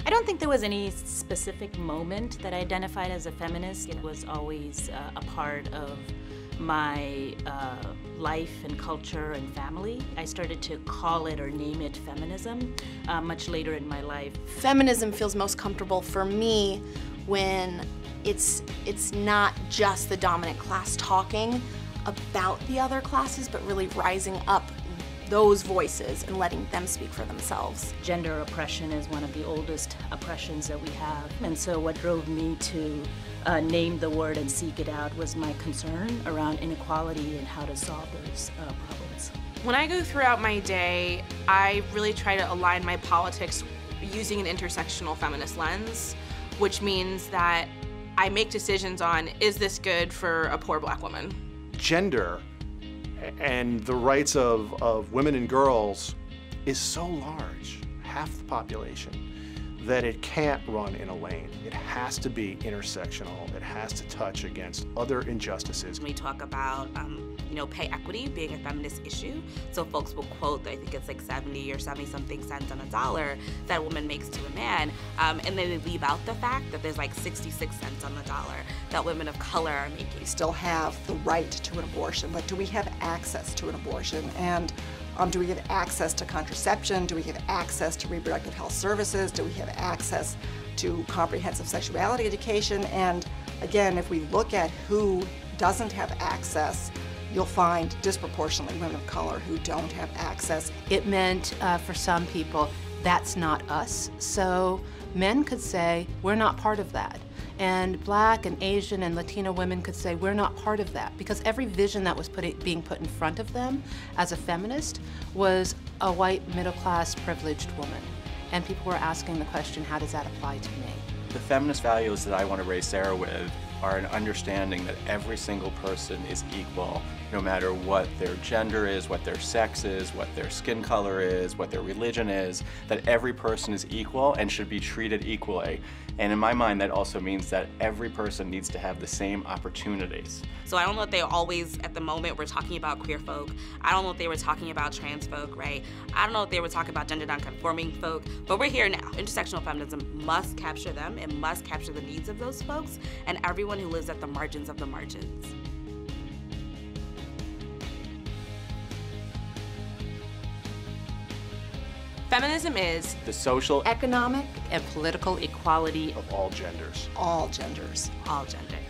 I don't think there was any specific moment that I identified as a feminist. It was always a part of my life and culture and family. I started to call it or name it feminism much later in my life. Feminism feels most comfortable for me when it's not just the dominant class talking about the other classes, but really rising up those voices and letting them speak for themselves. Gender oppression is one of the oldest oppressions that we have. And so what drove me to name the word and seek it out was my concern around inequality and how to solve those problems. When I go throughout my day, I really try to align my politics using an intersectional feminist lens, which means that I make decisions on, is this good for a poor black woman? Gender and the rights of women and girls is so large, half the population, that it can't run in a lane. It has to be intersectional. It has to touch against other injustices. We talk about pay equity being a feminist issue. So folks will quote, I think it's like 70 or 70-something cents on a dollar that a woman makes to a man, and then they leave out the fact that there's like 66 cents on the dollar that women of color are making. We still have the right to an abortion, but do we have access to an abortion? And do we have access to contraception? Do we have access to reproductive health services? Do we have access to comprehensive sexuality education? And again, if we look at who doesn't have access, you'll find disproportionately women of color who don't have access. It meant for some people, that's not us. So men could say, we're not part of that. And Black and Asian and Latino women could say, we're not part of that. Because every vision that was being put in front of them as a feminist was a white, middle-class, privileged woman. And people were asking the question, how does that apply to me? The feminist values that I want to raise Sarah with are an understanding that every single person is equal, no matter what their gender is, what their sex is, what their skin color is, what their religion is, that every person is equal and should be treated equally. And in my mind, that also means that every person needs to have the same opportunities. So I don't know if they always, at the moment, were talking about queer folk. I don't know if they were talking about trans folk, right? I don't know if they were talking about gender non-conforming folk, but we're here now. Intersectional feminism must capture them. It must capture the needs of those folks and everyone who lives at the margins of the margins. Feminism is the social, economic, and political equality of all genders. All genders. All genders.